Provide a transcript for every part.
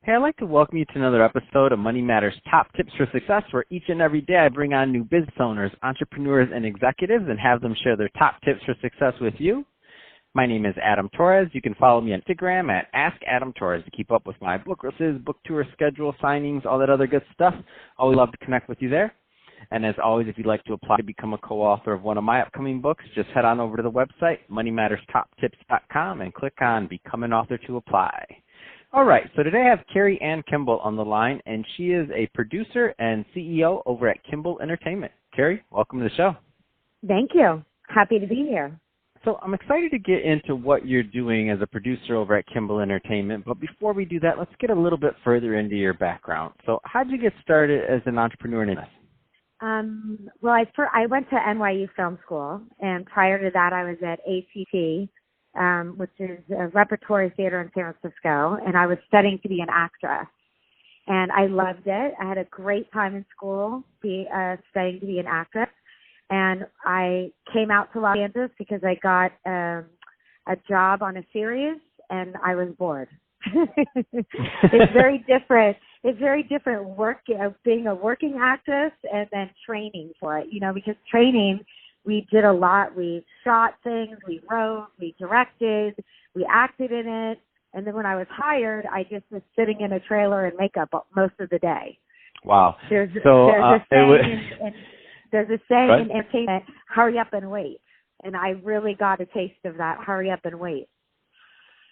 Hey, I'd like to welcome you to another episode of Money Matters Top Tips for Success, where each and every day I bring on new business owners, entrepreneurs, and executives and have them share their top tips for success with you. My name is Adam Torres. You can follow me on Instagram at AskAdamTorres to keep up with my book releases, book tour schedule, signings, all that other good stuff. Always love to connect with you there. And as always, if you'd like to apply to become a co-author of one of my upcoming books, just head on over to the website, moneymatterstoptips.com, and click on Become an Author to apply. All right, so today I have Keri and Kimball on the line, and she is a producer and CEO over at Kimball Entertainment. Keri, welcome to the show. Thank you. Happy to be here. So I'm excited to get into what you're doing as a producer over at Kimball Entertainment, but before we do that, let's get a little bit further into your background. So how did you get started as an entrepreneur in this? Well, I went to NYU Film School, and prior to that I was at ACT, which is a repertory theater in San Francisco, and I was studying to be an actress. And I loved it. I had a great time in school studying to be an actress. And I came out to Los Angeles because I got a job on a series, and I was bored. It's very different. It's very different being a working actress and then training for it, because training, we did a lot. We shot things, we wrote, we directed, we acted in it. And then when I was hired, I just was sitting in a trailer in makeup most of the day. Wow. There's a saying in entertainment, hurry up and wait. And I really got a taste of that, hurry up and wait.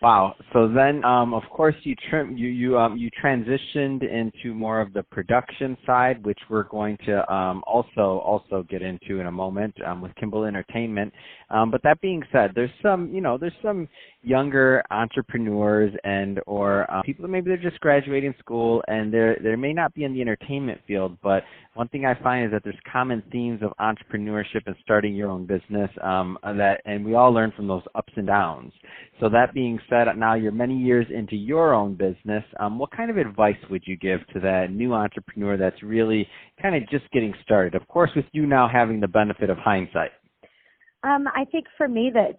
Wow. So then, of course, you transitioned into more of the production side, which we're going to also get into in a moment with Kimball Entertainment. But that being said, there's some younger entrepreneurs or people that maybe they're just graduating school and they may not be in the entertainment field. But one thing I find is that there's common themes of entrepreneurship and starting your own business and we all learn from those ups and downs. So that being said, now you're many years into your own business. What kind of advice would you give to that new entrepreneur that's really kind of just getting started? Of course, with you now having the benefit of hindsight. I think for me that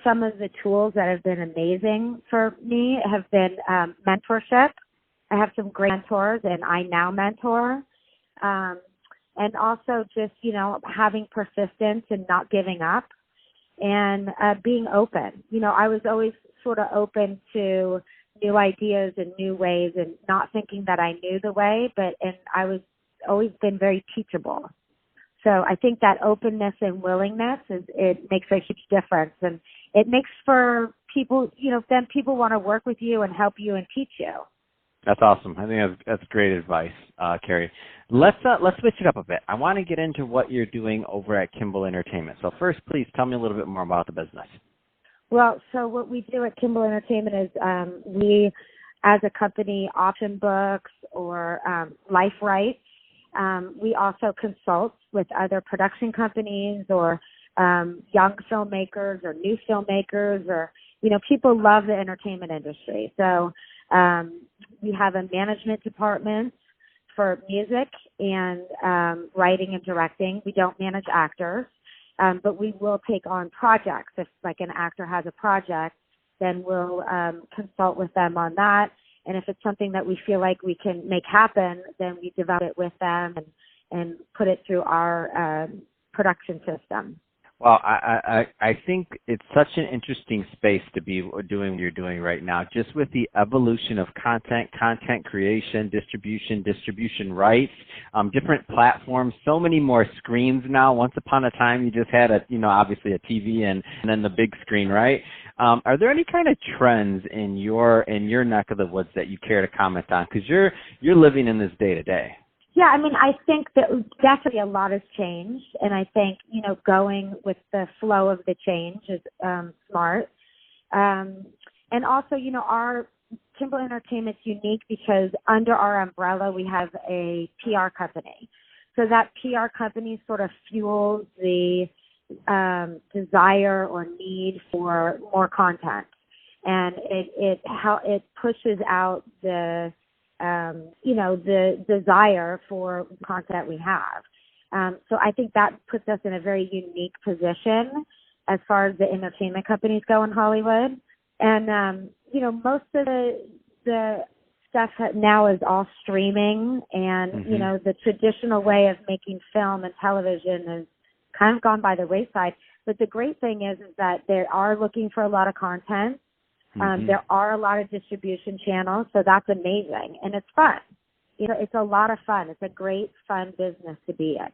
some of the tools that have been amazing for me have been mentorship. I have some great mentors, and I now mentor. And also just, having persistence and not giving up. And being open. I was always sort of open to new ideas and new ways and not thinking that I knew the way, and I was always been very teachable. So I think that openness and willingness, it makes a huge difference. And it makes for people, then people want to work with you and help you and teach you. That's awesome. I think that's great advice, Keri. Let's switch it up a bit. I want to get into what you're doing over at Kimball Entertainment. So first, please tell me a little bit more about the business. Well, so what we do at Kimball Entertainment is we, as a company, auction books or life rights. We also consult with other production companies or young filmmakers or new filmmakers or, people love the entertainment industry. So we have a management department for music and writing and directing. We don't manage actors, but we will take on projects. If like an actor has a project, then we'll consult with them on that. And if it's something that we feel like we can make happen, then we develop it with them and put it through our production system. Well, I think it's such an interesting space to be doing what you're doing right now, just with the evolution of content creation, distribution rights, different platforms, so many more screens now. Once upon a time, you just had obviously a TV and then the big screen, right? Are there any kind of trends in your neck of the woods that you care to comment on? Because you're living in this day to day. Yeah, I think that definitely a lot has changed, and I think, going with the flow of the change is smart. And also, our Kimball Entertainment's unique because under our umbrella, we have a PR company. So that PR company sort of fuels the desire or need for more content. And it pushes out the desire for content we have. So I think that puts us in a very unique position as far as the entertainment companies go in Hollywood. And, most of the the stuff now is all streaming, and you know, the traditional way of making film and television has kind of gone by the wayside. But the great thing is that they are looking for a lot of content. There are a lot of distribution channels, so that's amazing, and it's fun. You know, it's a lot of fun. It's a great, fun business to be in.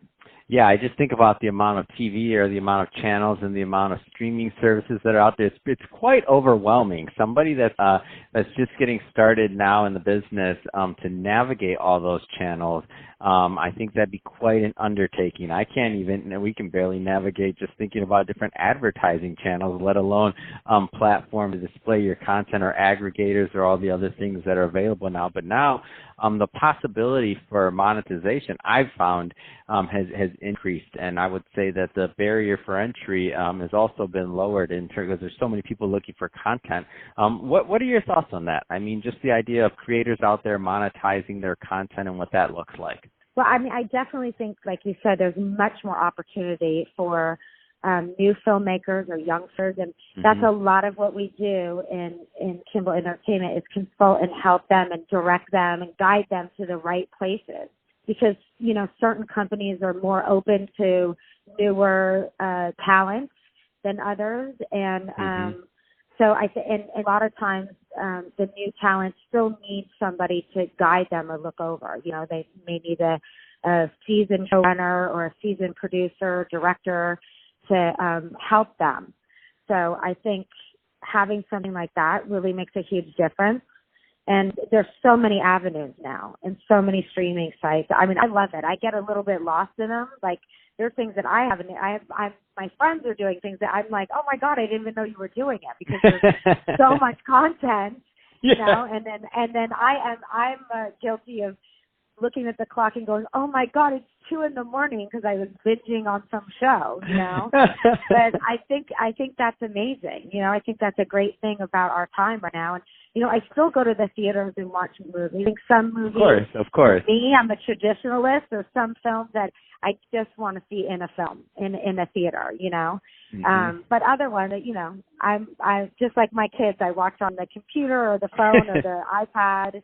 Yeah, I just think about the amount of TV or the amount of channels and the amount of streaming services that are out there. It's quite overwhelming. Somebody that's just getting started now in the business to navigate all those channels, I think that'd be quite an undertaking. I can't even, we can barely navigate just thinking about different advertising channels, let alone platforms to display your content or aggregators or all the other things that are available now. But now the possibility for monetization, I've found, has increased, and I would say that the barrier for entry has also been lowered in terms because there's so many people looking for content. What are your thoughts on that? I mean, just the idea of creators out there monetizing their content and what that looks like. Well, I mean, I definitely think, like you said, there's much more opportunity for new filmmakers or youngsters, and that's a lot of what we do in Kimball Entertainment is consult and help them and direct them and guide them to the right places. Because, you know, certain companies are more open to newer talents than others, and so and a lot of times the new talent still needs somebody to guide them or look over. You know, they may need a seasoned showrunner or a seasoned producer, director to help them. So I think having something like that really makes a huge difference. And there's so many avenues now and so many streaming sites. I mean, I love it. I get a little bit lost in them. Like, there's things that I haven't. My friends are doing things that I'm like, oh my God, I didn't even know you were doing it, because there's so much content, you know. And then I'm guilty of looking at the clock and going, oh my God, it's 2 a.m. because I was binging on some show, you know. But I think that's amazing. You know, I think that's a great thing about our time right now. And you know, I still go to the theaters and watch movies. I think some movies, of course. Me, I'm a traditionalist. There's some films that I just want to see in a film, in a theater, you know. But other ones, you know, I just like my kids, I watch on the computer or the phone or the iPad.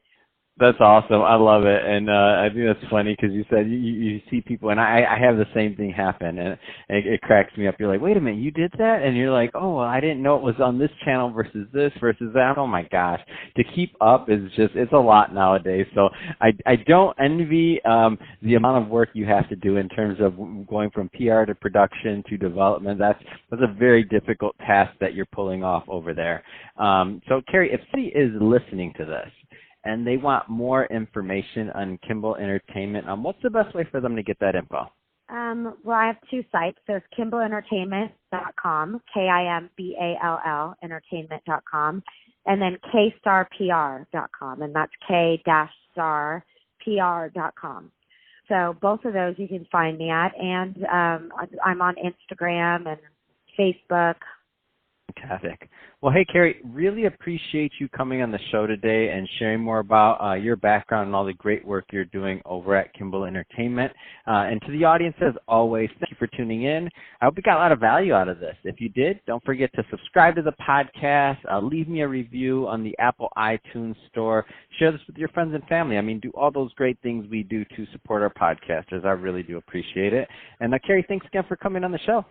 That's awesome. I love it. And I think that's funny because you said you see people, and I have the same thing happen, and it cracks me up. You're like, wait a minute, you did that? And you're like, oh, well, I didn't know it was on this channel versus this versus that. Oh, my gosh. To keep up is just, it's a lot nowadays. So I don't envy the amount of work you have to do in terms of going from PR to production to development. That's a very difficult task that you're pulling off over there. So, Keri, if somebody is listening to this, and they want more information on Kimball Entertainment, what's the best way for them to get that info? Well, I have 2 sites. There's KimballEntertainment.com, KIMBALL entertainment.com, and then KStarPR.com, and that's K-StarPR.com. So both of those you can find me at, and I'm on Instagram and Facebook. Fantastic. Well, hey, Keri, really appreciate you coming on the show today and sharing more about your background and all the great work you're doing over at Kimball Entertainment. And to the audience, as always, thank you for tuning in. I hope you got a lot of value out of this. If you did, don't forget to subscribe to the podcast, leave me a review on the Apple iTunes store, share this with your friends and family. I mean, do all those great things we do to support our podcasters. I really do appreciate it. And Keri, thanks again for coming on the show.